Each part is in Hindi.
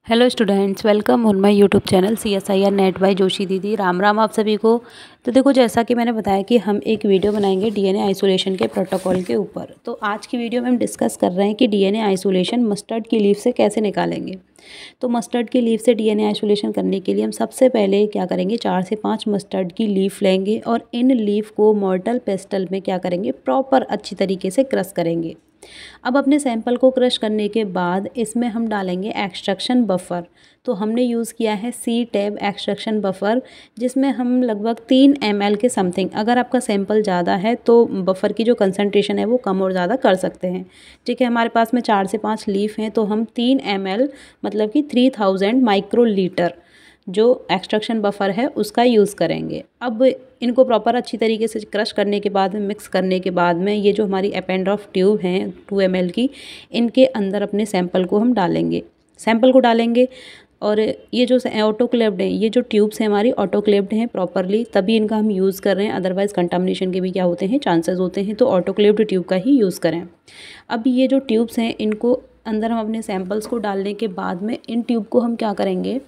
Hello students, welcome on my YouTube channel CSIR net by Joshi दीदी। राम राम आप सभी को। तो देखो, जैसा कि मैंने बताया कि हम एक वीडियो बनाएंगे डीएनए आइसोलेशन के प्रोटोकॉल के ऊपर। तो आज की वीडियो में हम डिस्कस कर रहे हैं कि डीएनए आइसोलेशन मस्टर्ड की लीफ से कैसे निकालेंगे। तो मस्टर्ड की लीफ से डीएनए आइसोलेशन करने के लिए हम सबसे पहले क्या करेंगे, 4 से 5 मस्टर्ड की लीफ लेंगे और इन लीफ को मॉर्टर पेस्टल में क्या करेंगे, प्रॉपर अच्छी तरीके से क्रश करेंगे। अब अपने सैंपल को क्रश करने के बाद इसमें हम डालेंगे एक्सट्रैक्शन बफर। तो हमने यूज़ किया है C-टैब एक्सट्रैक्शन बफर, जिसमें हम लगभग 3 ml के समथिंग, अगर आपका सैंपल ज़्यादा है तो बफर की जो कंसंट्रेशन है वो कम और ज़्यादा कर सकते हैं। ठीक है, हमारे पास में 4 से 5 लीफ हैं तो हम 3 ml मतलब कि 3000 माइक्रोलीटर जो एक्सट्रैक्शन बफर है उसका यूज़ करेंगे। अब इनको प्रॉपर अच्छी तरीके से क्रश करने के बाद में, मिक्स करने के बाद में, ये जो हमारी एपेंड्रॉफ ट्यूब हैं 2 ml की, इनके अंदर अपने सैंपल को हम डालेंगे। सैंपल को डालेंगे और ये जो ऑटोक्लेव्ड हैं, ये जो ट्यूब्स हैं हमारी ऑटोक्लेव्ड हैं प्रॉपरली, तभी इनका हम यूज़ कर रहे हैं। अदरवाइज़ कंटामिनेशन के भी क्या होते हैं, चांसेस होते हैं। तो ऑटोक्लेव्ड ट्यूब का ही यूज़ करें। अब ये जो ट्यूब्स हैं इनको अंदर हम अपने सैंपल्स को डालने के बाद में इन ट्यूब को हम क्या करेंगे,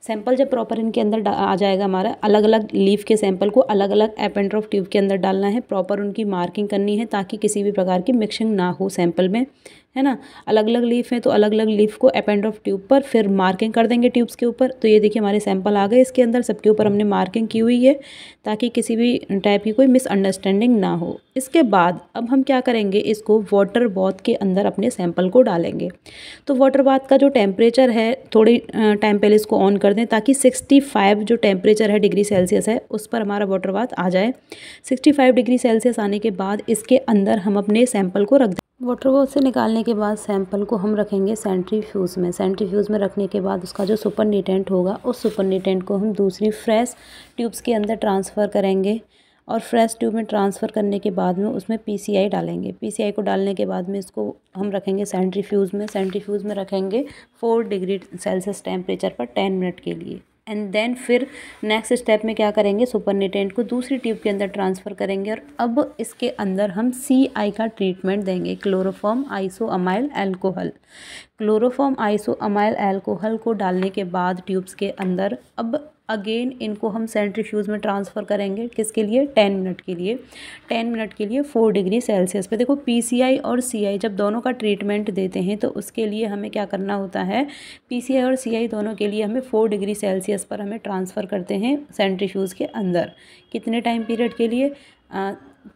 सैंपल जब प्रॉपर इनके अंदर आ जाएगा हमारा, अलग अलग लीफ के सैंपल को अलग अलग एपेंड्रॉफ ट्यूब के अंदर डालना है। प्रॉपर उनकी मार्किंग करनी है ताकि किसी भी प्रकार की मिक्सिंग ना हो सैंपल में, है ना। अलग अलग लीफ है तो अलग अलग लीफ को एपेंड्रॉफ ट्यूब पर फिर मार्किंग कर देंगे ट्यूब्स के ऊपर। तो ये देखिए हमारे सैंपल आ गए, इसके अंदर सबके ऊपर हमने मार्किंग की हुई है ताकि किसी भी टाइप की कोई मिसअंडरस्टैंडिंग ना हो। इसके बाद अब हम क्या करेंगे, इसको वाटर बाथ के अंदर अपने सैंपल को डालेंगे। तो वाटर बाथ का जो टेम्परेचर है, थोड़ी टाइम पहले इसको ऑन कर दें ताकि 65 जो टेम्परेचर है डिग्री सेल्सियस है उस पर हमारा वाटर बाथ आ जाए। 65 डिग्री सेल्सियस आने के बाद इसके अंदर हम अपने सैंपल को रख दें। वाटर बाथ से निकालने के बाद सैंपल को हम रखेंगे सेंट्रीफ्यूज में। सेंट्रीफ्यूज में रखने के बाद उसका जो सुपरनेटेंट होगा, उस सुपरनेटेंट को हम दूसरी फ्रेश ट्यूब्स के अंदर ट्रांसफ़र करेंगे और फ्रेश ट्यूब में ट्रांसफ़र करने के बाद में उसमें PCI डालेंगे। PCI को डालने के बाद में इसको हम रखेंगे सेंट्रीफ्यूज में। सेंट्रीफ्यूज में रखेंगे 4 डिग्री सेल्सियस टेम्परेचर पर 10 मिनट के लिए। एंड देन फिर नेक्स्ट स्टेप में क्या करेंगे, सुपरनेटेंट को दूसरी ट्यूब के अंदर ट्रांसफ़र करेंगे और अब इसके अंदर हम CI का ट्रीटमेंट देंगे, क्लोरोफॉर्म आइसोअमाइल अल्कोहल। क्लोरोफॉर्म आइसोअमाइल अल्कोहल को डालने के बाद ट्यूब्स के अंदर अब अगेन इनको हम सेंट्रीफ्यूज में ट्रांसफ़र करेंगे। किसके लिए, 10 मिनट के लिए। 10 मिनट के लिए 4 डिग्री सेल्सियस पे। देखो, PCI और CI जब दोनों का ट्रीटमेंट देते हैं तो उसके लिए हमें क्या करना होता है, PCI और CI दोनों के लिए हमें 4 डिग्री सेल्सियस पर हमें ट्रांसफ़र करते हैं सेंट्रीफ्यूज के अंदर। कितने टाइम पीरियड के लिए,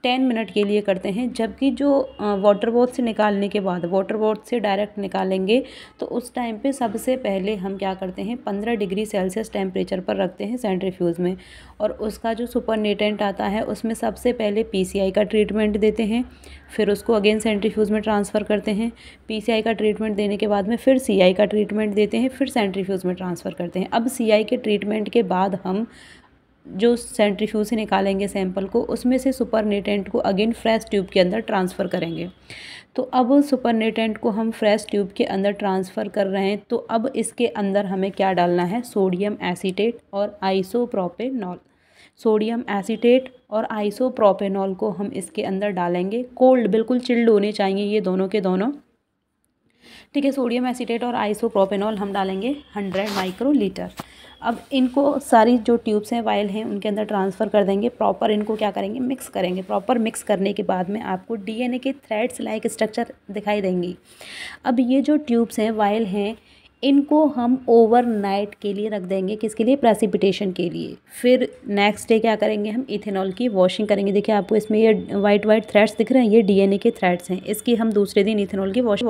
10 मिनट के लिए करते हैं। जबकि जो वाटर बाथ से निकालने के बाद, वाटर बाथ से डायरेक्ट निकालेंगे तो उस टाइम पे सबसे पहले हम क्या करते हैं, 15 डिग्री सेल्सियस टेम्परेचर पर रखते हैं सेंट्रीफ्यूज में और उसका जो सुपरनेटेंट आता है उसमें सबसे पहले PCI का ट्रीटमेंट देते हैं, फिर उसको अगेन सेंट्रीफ्यूज में ट्रांसफ़र करते हैं। PCI का ट्रीटमेंट देने के बाद में फिर CI का ट्रीटमेंट देते हैं, फिर सेंट्रीफ्यूज में ट्रांसफ़र करते हैं। अब CI के ट्रीटमेंट के बाद हम जो सेंट्रीफ्यूज से निकालेंगे सैंपल को, उसमें से सुपरनेटेंट को अगेन फ्रेश ट्यूब के अंदर ट्रांसफ़र करेंगे। तो अब सुपरनेटेंट को हम फ्रेश ट्यूब के अंदर ट्रांसफ़र कर रहे हैं तो अब इसके अंदर हमें क्या डालना है, सोडियम एसीटेट और आइसोप्रोपेनॉल। सोडियम एसीटेट और आइसोप्रोपेनॉल को हम इसके अंदर डालेंगे। कोल्ड, बिल्कुल चिल्ड होने चाहिए ये दोनों के दोनों। ठीक है, सोडियम एसीटेट और आइसोप्रोपेनॉल हम डालेंगे 100 माइक्रोलीटर। अब इनको सारी जो ट्यूब्स हैं, वायल हैं, उनके अंदर ट्रांसफ़र कर देंगे। प्रॉपर इनको क्या करेंगे, मिक्स करेंगे। प्रॉपर मिक्स करने के बाद में आपको DNA के थ्रेड्स लाइक स्ट्रक्चर दिखाई देंगी। अब ये जो ट्यूब्स हैं, वायल हैं, इनको हम ओवरनाइट के लिए रख देंगे। किसके लिए, प्रेसिपिटेशन के लिए। फिर नेक्स्ट डे क्या करेंगे, हम इथेनॉल की वॉशिंग करेंगे। देखिए आपको इसमें ये वाइट वाइट थ्रेड्स दिख रहे हैं, ये DNA के थ्रेड्स हैं। इसकी हम दूसरे दिन इथेनॉल की वॉशिंग